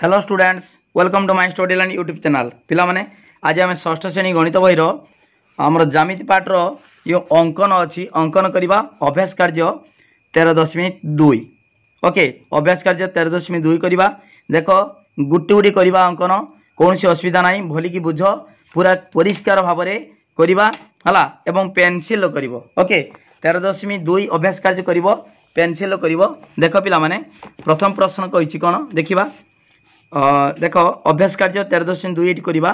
Hello students welcome to my study learn YouTube channel पिला माने आज आम षष्ठ श्रेणी गणित बही आमर ज्यामिति पाठर यो अंकन अच्छी अंकन करवा अभ्यास कार्य 13.2 ओके अभ्यास कार्य 13.2 करवा देख गुटी गुटी करवा अंकन कौन सी असुविधा ना भलिकी बुझ पूरा परिष्कार भाव में करवा है एवं पेनसिल कर ओके 13.2 अभ्यास कार्य कर पेनसिल कर देख पिला माने प्रथम प्रश्न कही कौन देखा देख अभ्यास कार्य 13.2 ये करवा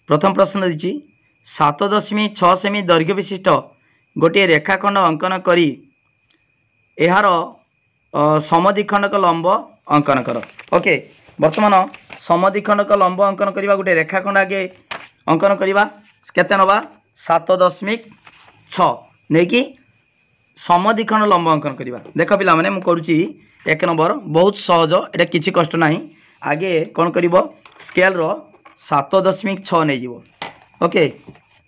प्रथम प्रश्न दी 7.6 सेमी दैर्घ्य विशिष्ट गोटे रेखाखंड अंकन करी यार समद्विखंडक लंब अंकन कर ओके बर्तमान समद्विखंडक लंब अंकन करवा गोटे रेखाखंड आगे अंकन करवा केते नवा 7.6 नहीं समद्विखंड लंब अंकन करवा देख पिला माने मु करूची एक नंबर बहुत सहज एटा किछि कष्ट नाही आगे कौन कर स्केल रो 7.6 नहीं जीवो ओके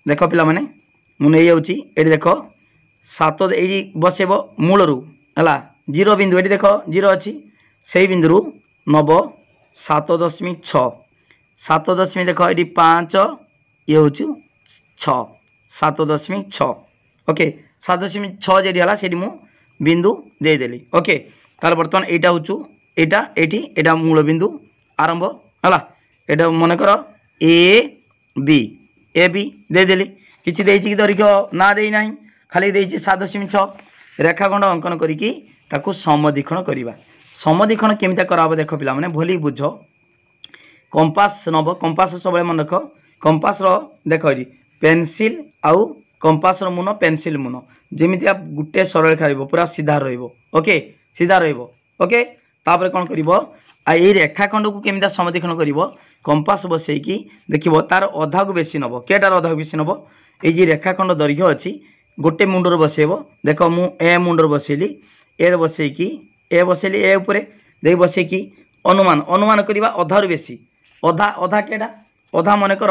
देख पिला माने मु नहीं जाउची एटी देख 7 एटी बसेबो मूल रु हला जीरो बिंदु एटी देख जीरो अच्छी से बिंदु नब 7.6 7 देख ये 5 ये हूँ 6 7.6 ओके 7.6 जेडी हला सेठी मु बिंदु देदेली ओके तार बर्तमान एटा हूँ एटा मूल बिंदु आरंभ है एटा मन कर ए बी देदेली किसी कि दैर्घ्य ना देना खाली 7.6 रेखाखंड अंकन करी समद्विखंड करवा समद्विखंड केमिता कराब देख पिला माने भली बुझ कंपास नब कंपास सब मन रख कंपास देख पेनसिल आउ कंपास मुन पेनसिल मुन जमी आप गोटे सरल रेखा पूरा सीधा रोके सीधा रोके तापर कौन कर ये रेखाखंड को केमिता समद्विखंड कर कंपास बसैकी देख तार अधा को बेसी नब केटार अधा को बेसी नब ये रेखाखंड दैर्घ्य अच्छी गोटे मुंडर बसैब देख मु ए मुंडर बसैली ए बसैकी ए बसैली ए उपरे देख बसैकी अनुमान अनुमान करवा अधार बेसी अधा अधा केटा अधा मनकर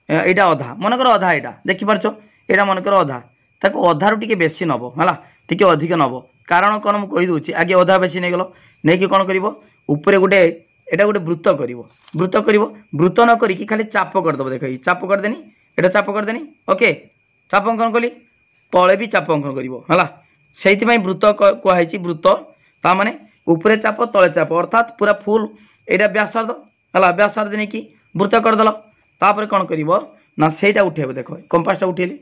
यहाँ अधा मनकर अधा यहाँ देखिपार यहाँ मनकर अधा ताको अधारू टिके बेसी नब है टिके अधिक नब कारण कौन मुझे कहीदे आगे अधा बेसी नहीं गल नहीं कौन कर उपरे गोटे एटा गोटे वृत्त कर वृत्त न करी खाली चाप करदेव देख चाप करदेनी एटा चाप करदेनी ओके चाप अंकन कली तले भी चाप अंकन कर से वृत्त कहुई वृत्त ता माने उपरे चाप तले चाप अर्थात पूरा फुल एटा व्यासार्ध है व्यासार्ध नहीं कि वृत्त करदेल तापर कौन कर ना सेटा उठेब देख कंपासटा उठेली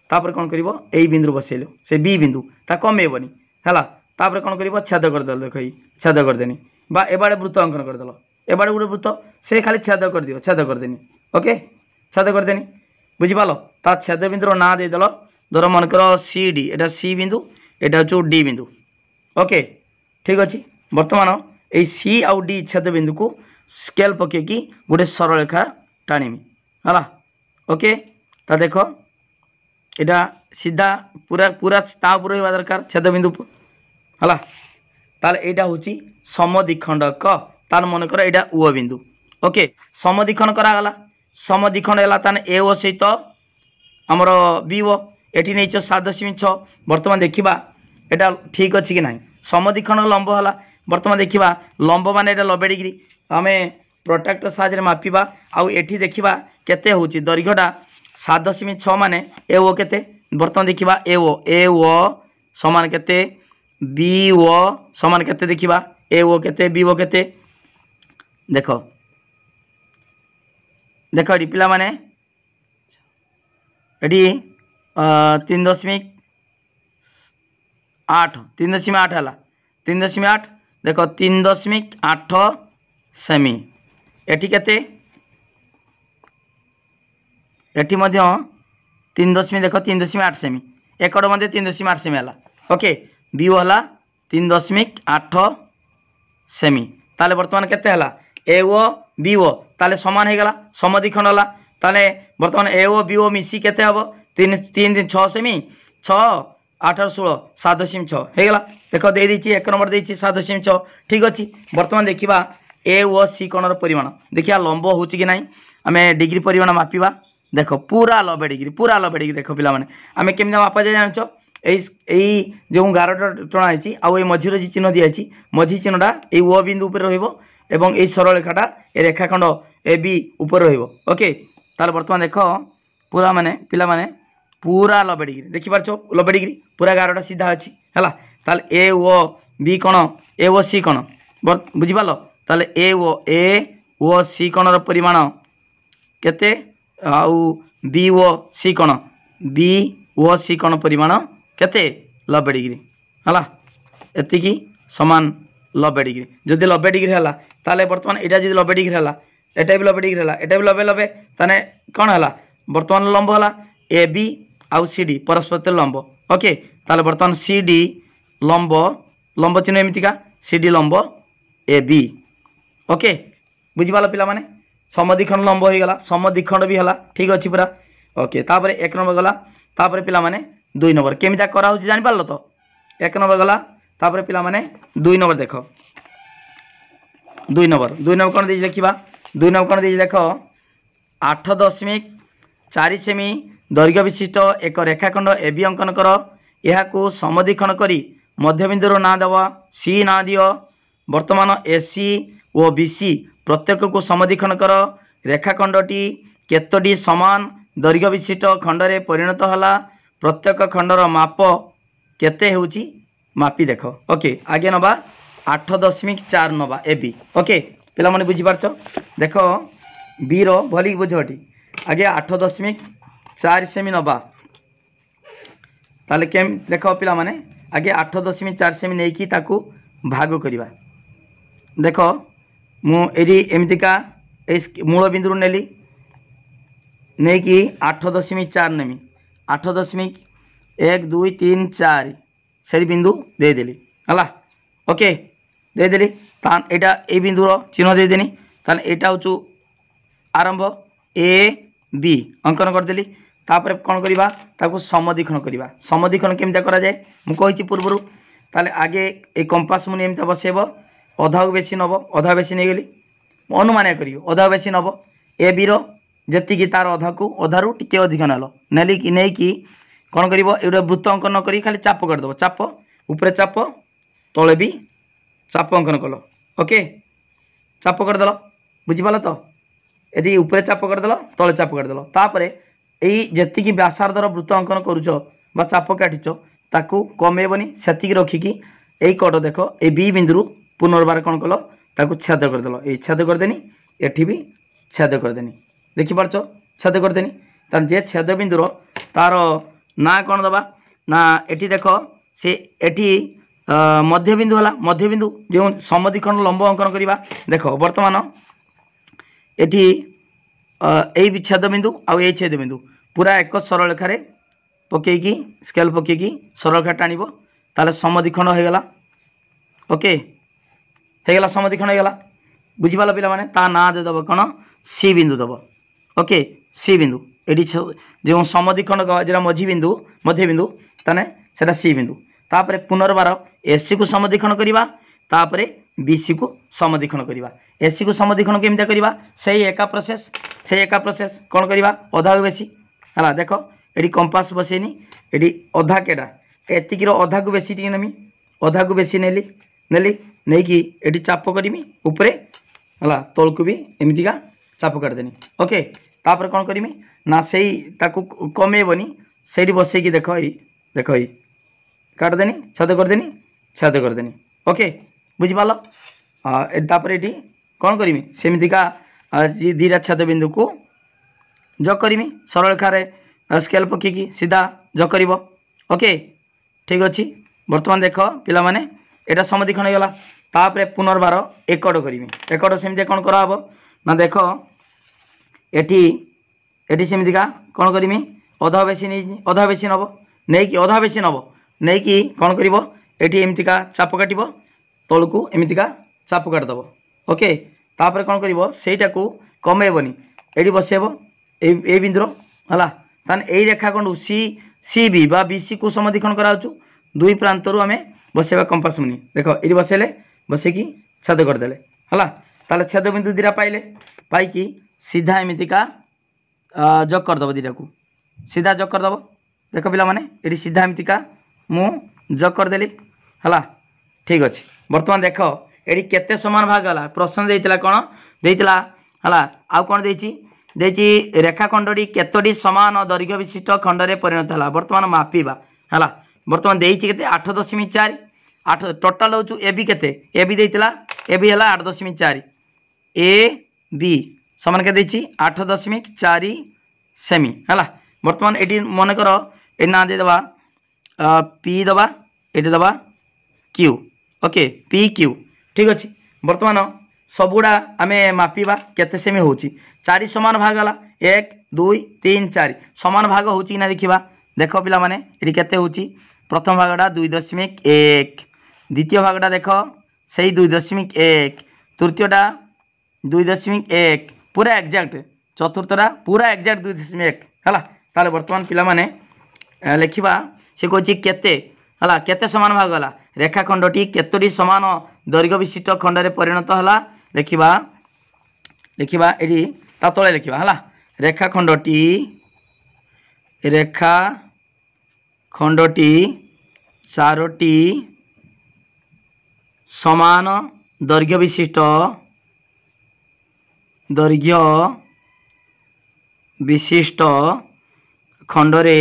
तापर कौन कर यही बिंदु बसैल से बी बिंदु ता कमेबनी है तापर कौन कर छेद करदेल देख छेद करदेनी बा एबाड़े वृत्त अंकन करदेल एबाड़े गोटे वृत्त से खाली छेद कर दियो छेद करदेनी ओके छेद करदेनी बुझिपाल ता छेद बिंदुर ना देदेल धर मनकर सी डी एटा सी बिंदु एटा हूँ डी बिंदु ओके ठीक अच्छे बर्तमान ये सी आउ डी छेद बिंदु को स्केल पकईकी गोटे सरल रेखा टाणीमी है ओके ता देख एटा सीधा पूरा पूरा तापर रहा दरकार छेद बिंदु है ताले एटा हूँ समद्विखंडक तार मनकर एटा ओ बिंदु ओके समद्विखंड करागला समद्विखंड है ताने ए ओ सहित आमर बी ओ एटी नहीं 7.6 बर्तमान देखा एटा ठीक अच्छी कि ना समद्विखंड लंब है बर्तमान देखा लंब मान 90 डिग्री आम प्रोट्राक्टर साहाय्य मापिबा आउ एठी देखा केते होची दैर्घ्यटा 7.6 माने ए ओ केते बर्तमान देखा ए ओ समान केते बी ओ समान केते देखा ए ओ केते बी ओ केते देख देख ये पिला माने एटी 3.8 3.8 है 3.8 देख 3.8 सेमी एटी केते एटी मध्य 3 देख 3.8 सेमी एकड़ मध्य 3.8 सेमी है ओके बी ओ है 3.8 सेमी ताले बर्तमान केते है ए ओ बी ओ ताले समान होगला समद्विखंड है ताले बर्तमान ए ओ बी ओ मिसी केते हम 3 6 सेमी 6 8 16 7.6 होगला देख दे देछि एक नंबर देछि 7.6 ठीक अच्छे बर्तमान देखा ए ओ सी कोणर परिमाण देखिए लंब हो कि ना आम डिग्री परिमाण मापिबा देख पूरा 90 डिग्री देख पिला माने आम केमी मापा जाए जानच जो गारटा टणाई आउ मझीर चिन्ह दिखाई मझी चिन्हटा ये ओ बिंदु पर रही एवं ये सरल रेखाटा ए रेखाखंड ए बी ऊपर रहिबो ओके ताले वर्तमान देख पूरा माने पिला माने पूरा लबे डिग्री देखि पारछो लबे डिग्री पूरा गारटा सीधा अछि हला ताले ए ओ बी कोण ए ओ सी कोण बुझि पालो ताले ए ओ सी कोण रो परिमाण केते आउ बी ओ सी कोण बी ओ सी कोण परिमाण केते 90 डिग्री हला एतिकी समान 90 डिग्री जदि 90 डिग्री हला ताले वर्तमान एटा जदि 90 डिग्री हला एटा भी 90 डिग्री हला एटा भी 90 ताने कोन हला वर्तमान लंब हला ए बी आउ सी डी परस्पर लंब ओके ताले वर्तमान सी डी लंब लंब चिन्ह एमितिका सी डी लंब ए बी ओके बुझि पालो पिला माने समद्विखंड लंब हो गला समद्विखंड भी हला ठीक अछि पूरा ओके तापर 1 नंबर गला तापर पिला माने 2 नंबर केमिता करा होची जानि पारलो तो 1 नंबर गला तापर पिला माने 2 नंबर देखो 2 नंबर कोन देई देखिबा 2 नंबर कोन देई देखो 8.4 सेमी दैर्घ्य विशिष्ट एक रेखाखंड एबी अंकन कर यहाकू समद्विखंड करी मध्यबिंदुर ना देवा सी ना दियो वर्तमान एसी और बीसी प्रत्येक को समद्विखंड कर रेखाखंडटी केतोटी समान दैर्घ्य विशिष्ट खंडरे परिणत हला प्रत्येक खंडर माप केते होउची मापी देखो ओके आगे नबा 8.4 नबा ए बी ओके पिला माने बुझी पारछो देखो बी रो भली बुझोटी आगे 8.4 सेमी नबा ताले केम देखो पिला माने आगे 8.4 सेमी नै की ताकू भाग करिवा देखो मु एडी एमतिका मूल बिंदु नेली नहीं कि 8.4 नेमी 8.1 2 3 4 से बिंदु दे देली हला ओके दे देली तान एटा ए बिंदुर चिन्ह दे देनी तान एटा होचु आरंभ ए बी अंकन कर देली तापर कोन करिबा ताकू समद्विखंड करिबा समद्विखंड केमता करा जाय मु कहिची पूर्वरु ताले आगे ए कंपास मुनि एमता बसेबो अधाउ बेसी नबो अधा बेसी नै गेली अनुमान करियो अधा बेसी नबो ए बी रो जति की तार अधा को अधारु टिके अधिक नलो नेली कि नै कि कोन करिवो एटा वृत्त अंकन न करी खाली चाप कर दबो चाप ऊपर चाप तळे भी चाप अंकन कलो ओके चाप कर दलो बुझि पालो तो यदि ऊपर चाप कर दलो तळे चाप कर दलो तापरे एई जति की व्यासार्धर वृत्त अंकन करूचो बा चाप काटिचो ताकू कमेबनी सेति की रखी कि एई कट देखो ए बी बिंदु पुनर्बार कोन कलो ताकू छेद कर दलो ए छेद कर देनी एठी भी छेद कर देनी देखि पारछो छेद कर देनी तान जे छेद बिंदुर तार ना कोन दबा ना एठी देखो से एठी मध्य बिंदु हला मध्य बिंदु जो समद्विखंड लंब अंकन करिबा देखो वर्तमान एठी एई विच्छेद बिंदु आ एई छेद बिंदु पूरा एक सरल रेखा रे पके की स्केल पके की सरल रेखा टाणिबो ताले समद्विखंड हो गेला ओके हो गेला समद्विखंड हो गेला बुझि पाला पिला माने ता ना दे दबो कोन सी बिंदु दबो ओके सी बिंदु एडी जो समद्विखंड जेरा मझी बिंदु मध्य बिंदु तने सेटा सी बिंदु तापरे पुनर्बार एसी को समद्विखंड करिबा तापरे बीसी को समद्विखंड करिबा एसी को समद्विखंड केमिता करिबा सही एका प्रोसेस कोन करिबा अधा बेसी हला देखो एडी कंपास बसेनी एडी अधा केडा एतिकी रो अधा को बेसी टी नेमी अधा को बेसी नेली नै कि एडी चाप करिमी ऊपरे हला तळकु भी एमितिका चाप कर देनी ओके तापर कोन करिमी ना सही ताकू कमेबनी सेठी बसे की देखो ई काट देनी छेद कर देनी ओके बुझि पालो तापर एठी कोन करिमी सेमितिका दीटा छेद बिंदु को जग करिमी सरल रेखा रे स्केल पकी की सीधा जग करिवो ओके ठीक अछि वर्तमान देखो पिला माने एटा समद्विखंड गला तापर पुनर्बार एकड़ करिमी एकड़ सेमिति कोन करा हबो ना देखो एठी एठी सेमितिका कोन करिमी अधा बेसी नबो नै कि अधा बेसी नबो नै कि कोन करिवो एठी एमितिका चाप काटिबो तळकू एमितिका चाप काट दबो ओके तापर कोन करिवो सेटा को कमेबनी एठी बसेबो ए बिंदुर हला तान एई रेखाखंड सी बी बा बीसी को समद्विखंड कराउचु दुई प्रांतरु आमे बसेबा कंपास मुनि देखो एठी बसेले बसे की छेद कर देले हला ताले छेद बिंदु दिरा पाइले पाई की सीधा एमितिका जग कर दबो दिटा को सीधा जग कर दबो देखो पिला माने एठी सीधा एमितिका मु जग कर देली हला ठीक अछि वर्तमान देखो एटी केते समान भाग गला प्रश्न देइतिला कोन देइतिला हला आ कोन देइची रेखाखंडटी केतोटी समान दैर्घ्य विशिष्ट खंड रे परिणत हला वर्तमान मापिबा हला वर्तमान देइची केते 8.4 8 टोटल होचु ए बी केते ए बी देइतिला ए बी हला 8.4 ए बी समान के देइची 8.4 सेमी हला वर्तमान एटी मन कर ए ना दे दबा पी दबा एटी दबा क्यू ओके पी क्यू ठीक अच्छे बर्तमान सबुड़ा आम मापिबा केते सेमी होची 4 समान भाग गला 1 2 3 4 समान भाग होची कि ना देखिबा देख पिला माने एटी केते होची प्रथम भागटा 2.1 द्वितीय भागटा देख सही 2.1 तृतीयटा 2.1 पूरा एक्जाक्ट चतुर्थटा पूरा एक्जाक्ट 2.1 हला ताले वर्तमान पिला माने लेखिबा से कहछि केते हला केते समान भाग गला रेखाखंडटी केतोटी समान दैर्घ्य विशिष्ट खंड रे परिणत हला लेखिबा लेखिबा एडी ता तळे लेखिबा हला रेखाखंडटी चारोटी समान दैर्घ्य विशिष्ट खंड रे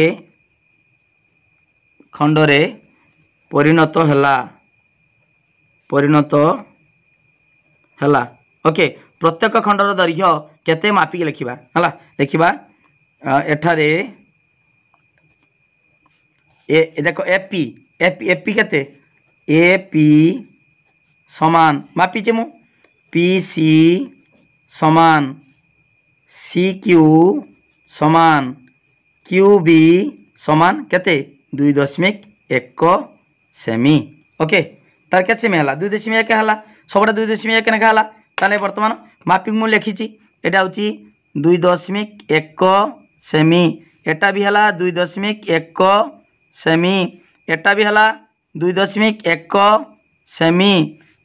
परिणत हला ओके प्रत्येक खंडर दैर्घ्य केते मापिक लिखिबा हला लिखिबा एठारे ए देखो एपी एपी एपी केते एपी समान मापिचे मु पीसी समान सीक्यू समान क्यूबी समान केते 2.1 सेमी ओके तार के सेमी हला 2.1 हला सबटा 2.1 नेखा हला ताले वर्तमान मापिंग मु लिखिची एटा होची 2.1 सेमी एटा भी हला 2.1 सेमी एटा भी हला 2.1 सेमी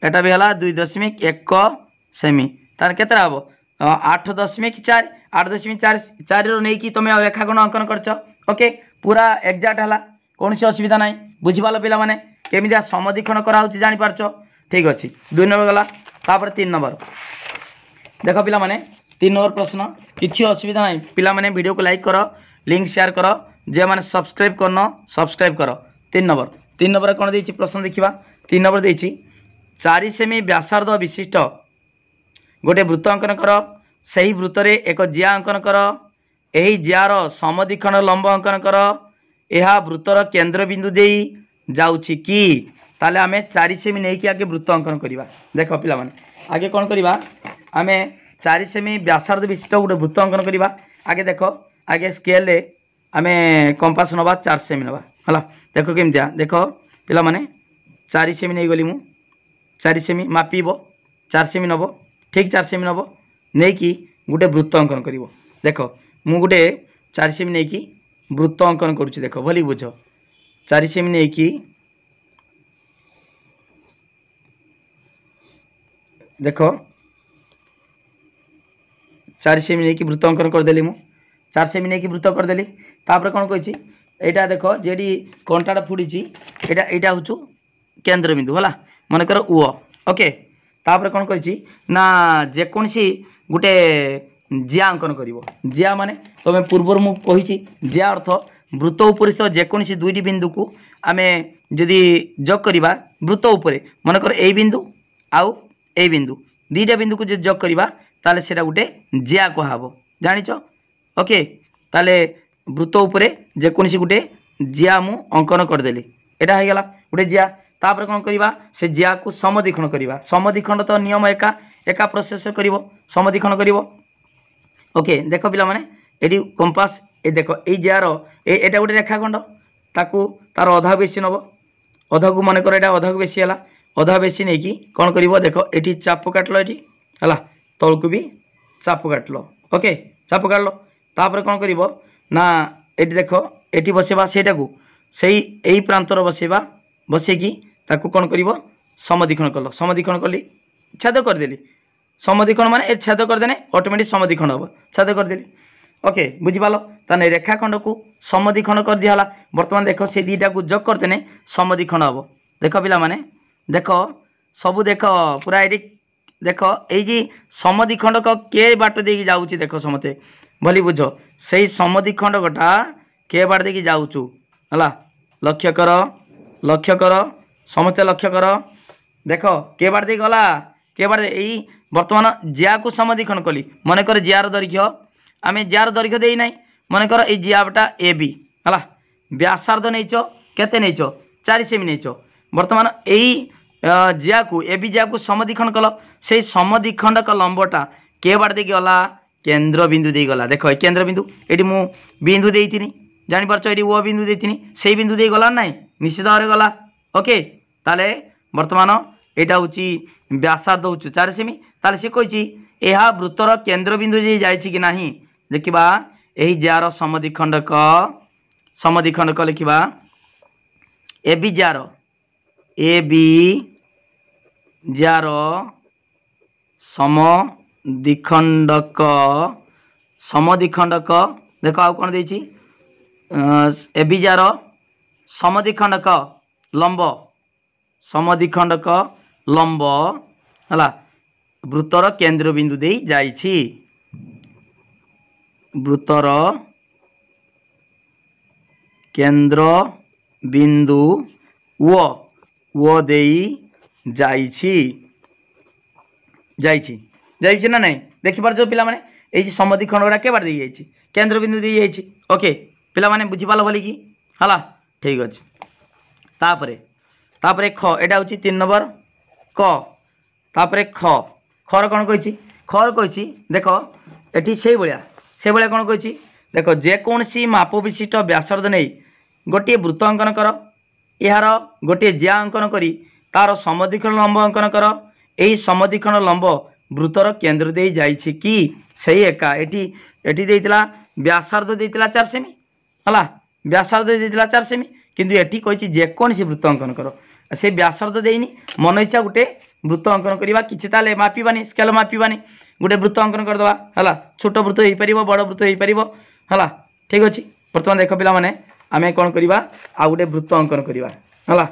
एटा भी हला 2.1 सेमी तार केतरा हबो 8.4 8.4 रो नै कि तमे रेखाखंड अंकन करछ ओके पूरा एक्जाक्ट हला कौन सी असुविधा ना बुझीपाल पिला माने केमिदिया समदीक्षण करा जानी पारछ ठीक अच्छे 2 नंबर गला तापर 3 नंबर देख पिला माने 3 नंबर प्रश्न किसी असुविधा ना पिला माने वीडियो को लाइक करो लिंक शेयर करो जे माने सब्सक्राइब करनो सब्सक्राइब करो 3 नंबर कौन देछि प्रश्न देखिबा 3 नंबर देछि 4 सेमी व्यासार्ध विशिष्ट गोटे वृत्त अंकन कर सही वृत्त रे एक जिया अंकन कर एही जियार समदीक्षण लंब अंकन कर यह वृत्तर केंद्र बिंदु दे जाउछि कि ताले आमे 4 सेमी नहीं कि आगे वृत्त अंकन करिबा देखो पिला माने आगे कौन करिबा आमे 4 सेमी व्यासार्ध विशिष्ट गोटे वृत्त अंकन करिबा आगे देखो आगे स्केल रे आमे कंपास नबा 4 सेमी नबा हला देखो केमतिया देखो पिला माने 4 सेमी नहीं गली मु 4 सेमी मापिबो 4 सेमी नबो ठीक 4 सेमी नबो नहीं कि गोटे वृत्त अंकन करिवो देखो मु गोटे 4 सेमी नहीं कि वृत्त अंकन करुच्ची देख भली बुझ 4 सेमी नहीं कि देख 4 सेमी नहीं कि वृत्त अंकन करदेली मु 4 सेमी नहीं कि वृत्त करदेली तापर कौन कही एटा देख जेडी कंटाटा फुड़ी एटा हूँ केंद्र बिंदु है मन कर उ ओके तापर कौन कही ना जेकोसी गोटे जिया अंकन कर जिया माने तुम पूर्व मुझे जिया अर्थ वृत्त उपर स्थित जेकोसी दुईटी बिंदु को आम जदि जग करवा वृत्त उपर मनकर ए बिंदु आउ ए बिंदु दुईटा बिंदु को जग करवा ताले सेटा गोटे जिया कहब जानिच ओके ताले वृत्त उपर जेकोसी गोटे जिया मु अंकन करदेली एटा हो गला गोटे जिया तापर कौन करवा से जिया को समदीक्षण करवा समदीक्षण तो नियम एका प्रोसेस कर समदीक्षण कर ओके देख पिला माने एटी कंपास ए देख ए जार एटा गोटे रेखाखंड ताकू तार अधा बेसी नब अधा को मन कर अधा को बेसी है अधा बेसी नहीं कि कौन कर देख ये चाप काटल ये है तल को भी चाप काटल ओके चाप काटल तापर कौन कर ना ये देख ये बसेबा सेटा को सही यही प्रांतर बसेबा बसेकी ताकू कौन कर समदीक्षण कल समदीक्षण कली छेद करदेली समदीक्षण माने छेद करदेने ऑटोमेटिक समदीक्षण हम छेद करदेली ओके बुझिपाल ताने रेखाखंड को समदीक्षण कर दिया बर्तमान देख से दीटा को जग करदेने समदीक्षण हम देख पिला माने देख सबू देख पूरा ये देख ये समद्विखंडक के बाट दे जाऊँगी देख समते भली बुझ से समद्विखंडकटा के बाट दे जाऊँ है लक्ष्य कर समस्ते लक्ष्य कर देख के बाट दे गला के बाट यही बर्तमान जिया को समद्विखंड कली मनकर जियार दैर्घ्य आम जियार दैर्घ्य देना मनकर ये जियाटा ए बी है व्यासार्ध नहीं केते नहीं 4 सेमी नहीं बर्तमान यही जिया को ए बी जिया को समद्विखंड कल से समद्विखंडक लंबटा के बाट दे गला केन्द्र बिंदु दे गला देख केन्द्र बिंदु ये मु बिंदु देती जापार ये ओ बिंदु देती से बिंदु दे गला ना निश्चित भाव गला ओके ताले बर्तमान यहाँ हूँ व्यासार्ध हूँ 4 सेमी ताले सी कही यह वृत्तर केन्द्र बिंदु दे जाइए कि ना देखा यही जार समद्विखंडक लिखा ए बी जार समद्विखंडक देख आउ कौन देती ए बी जार समद्विखंडक लंब है वृत्तर केन्द्र बिंदु दे जाइछि वृत्तर केन्द्र बिंदु वो दे जाइछि ना नहीं देखिपार जो पिला माने ये समद्विखंडकटा के बार दे जाइछि केन्द्र बिंदु दे जाइछि ओके पिला माने बुझी पाल बोली कि हला ठीक अच्छे तापरे ख एटा हूँ 3 नंबर क तापरे खर कौन कही खर कही देख ये से भाया कौन कही देख जेकोसी माप विशिष्ट व्यासार्ध नहीं गोटे वृत्त अंकन कर यार गोटे जिया अंकन करी तार समद्विखंड लंब अंकन कर यही समद्विखंड लंब वृत्तर केन्द्र दे जाइछि कि सही एका एटी देइतिला व्यासार्ध देइतिला 4 सेमी है व्यासार्ध देइतिला 4 सेमी किंतु एटी कही जेकोसी वृत्त अंकन कर से व्यासार्ध देनी मन इच्छा गोटे वृत्त अंकन करवा कि मापिबानी स्केल मापिबानी गोटे वृत्त अंकन करदे है छोट वृत्त हो पार बड़ वृत्त हो पार है ठीक अच्छे बर्तमान देख पिला माने आम कौन करवा आ गोटे वृत्त अंकन करवा है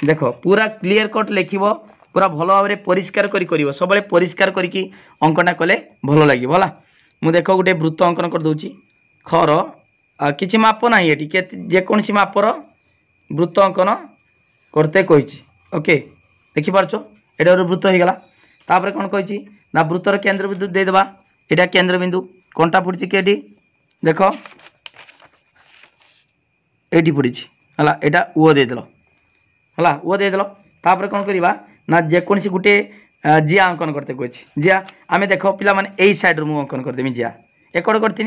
देख पूरा क्लीयर कट लिख पूरा भल भाव में परिष्कार कर सब परिष्कार करके अंकना कले भल लगे है मुझे देख गोटे वृत्त अंकन कर दूची खर किसी माप ना ये जेकोसी मापर वृत्त अंकन करते कही ओके देखिपार एटा वृत्त हो गला तापर कौन कही ना वृत्तर केन्द्र बिंदु देदेबा यहाँ केन्द्र बिंदु कंटा पड़ी कि देख ये पड़ी है यहाँ ओ देदेल है ओ देदेल तापर कौन करवा ना जेकोसी गोटे जिया अंकन करते कही जिया आम देख पिला माने यही साइड रू अंकन करदेमी जिया एकड़ करती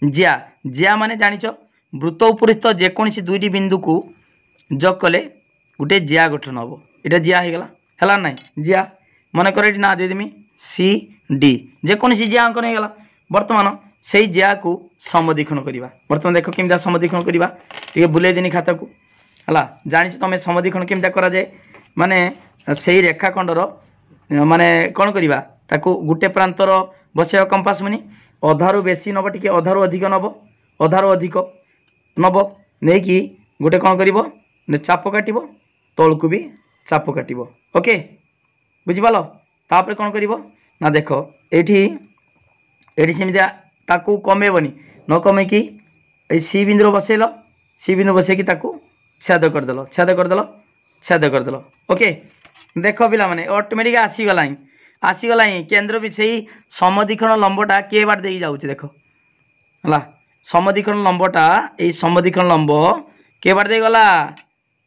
जिया माने जानिच वृत्त उपरिस्थ जेकोसी 2टी बिंदु को जग कले गोटे जिया गठन हम यहाँ जिया हो गला है ना जिया मनकर ये ना देदेमी सी डी जेकोसी जिया अंकन हो गला बर्तमान से जिया को समद्विखंड करवा बर्तमान देख केमता समद्विखंड करवा टे बुले देनी खाता को है जानी तुम समद्विखंड केमता करा जाए माने से रेखाखंडर माने कौन करवा ताको गोटे प्रांतर बसैया कंपास मुनि अधारू बेसी नब टी अधारू अधिक नब अधारू अधिक नब नहीं कि गोटे कौन कर चाप काट तौक भी चाप काट ओके बुझिपाल तापर कौन कर ना देख ये सेमती ताकू कमेबनी न कमे कि सी बिंदु बसैल सी बिंदु बसैकी छेद करदेल ओके देख पिला माने ऑटोमेटिक आसीगला केन्द्र भी से समद्विखंड लंबटा के बाट दे जाऊँ देख है समद्विखंड लंबटा ये समद्विखंड लंब के बाट दे गला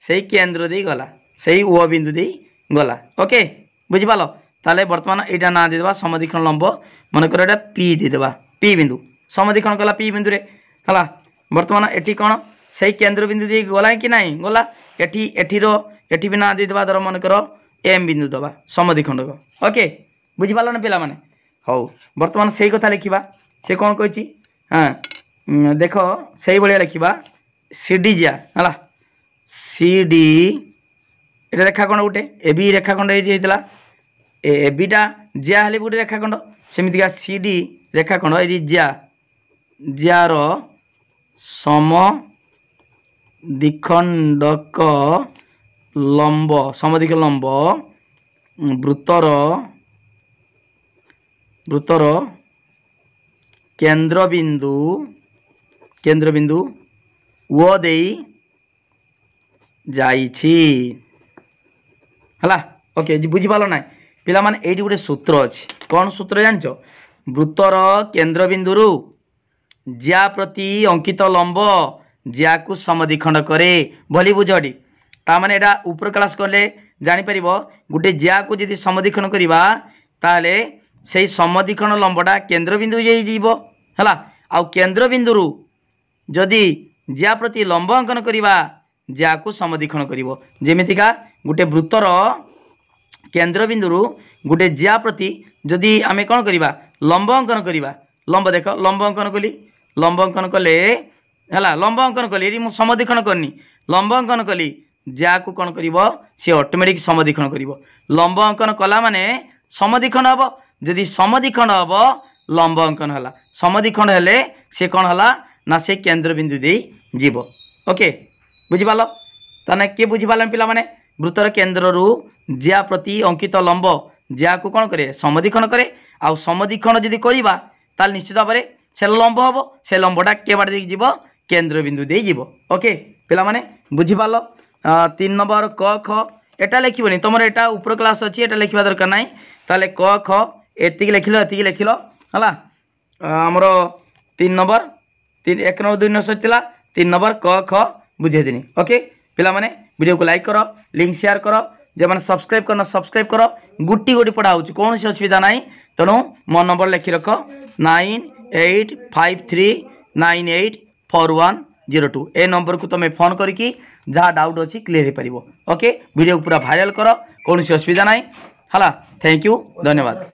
से केन्द्र दे गला से ओ बिंदु दे गला ओके बुझिपाल ताले बर्तमान यहाँ ना देदेबा समद्विखंड लंब मनकर यहाँ पी देदेबा पी बिंदु समद्विखंड गला पी बिंदु है बर्तमान एटी कौन से केन्द्र बिंदु दे गला कि नहीं गला एटी भी ना देदेबा धर मनकर एम बिंदु दबा समद्विखंडक ओके बुझिपाल ना पिला माने हौ बर्तमान से कथा लिखा से कौन कही हाँ देख से भाया लिखा सी डी जिया है सी डी ये रेखाखंड गोटे ए बी रेखाखंड ये ए बीटा जिया हेल्ले गोटे रेखाखंड सेमतिका सी डी रेखाखंड ये जार समद्विखंडक लंब समद्विखंड लंब ବୃତ୍ତର କେନ୍ଦ୍ରବିନ୍ଦୁ ଓ ଦେଇ जाइछि हला ओके बुझीपाल ना पिला माने एठी गोटे सूत्र अछि कौन सूत्र जानछ वृत्तर केन्द्रबिंदु ज्या प्रति अंकित लंब ज्या को समद्विखंड करे भली बुझडी ता माने एटा ऊपर क्लास करले जानि परिबो गोटे ज्या को यदि समद्विखंड करिबा ताले सेही समद्विखंड लंबटा केन्द्रबिंदु जाई जीवो हला आ केन्द्रबिंदु जदि ज्या प्रति लंब अंकन करिबा ज्या को समद्विखंड करिवो जेमितिका गोटे वृत्तर केन्द्रबिंदु गोटे ज्या प्रति जदि आमे कोन करिबा लंब अंकन करिबा लंब देख लंब अंकन कली लंब अंकन कले हला लंब अंकन कली मु समद्विखंड करनी लंब अंकन कली ज्या को कोन करिवो से ऑटोमेटिक समद्विखंड करिवो लंब अंकन कला माने समद्विखंड हबो जदि समद्विखंड हबो लंब अंकन हला समद्विखंड हेले से कोन हला ना से केन्द्रबिंदु देई जीवो ओके बुझीपाल ताने के बुझीपाल पिला माने वृत्तर केन्द्ररू ज्या प्रति अंकित लंब ज्या को कौन करे समद्विखंड करे आ समद्विखंड जदि करिबा ताल निश्चित भाव से लंब हबो से लंबटा के बाटे देई जीवो केन्द्रबिंदु देई जीवो ओके पिला माने बुझीपाल 3 नंबर क ख एटा लिखिबनी तुमर एटा ऊपर क्लास अछि एटा लिखिबा दरकार नाही ताले क ख एतिकी लिखिलो हला हमरो 3 नंबर 1 नंबर 2 नंबर थिला 3 नंबर क ख बुझे दिनी ओके पिला माने वीडियो को लाइक करो लिंक शेयर करो जे माने सब्सक्राइब करना सब्सक्राइब करो गुट्टी गोटी पढ़ा होची कौन सी असुविधा नाही तेणु मो नंबर लिखि रख 9853984102 ए नंबर को तुम फोन करके जहाँ डाउट अच्छी क्लियर हो पारिबो ओके वीडियो पूरा वायरल करो कौन सी असुविधा नाही हला थैंक यू धन्यवाद।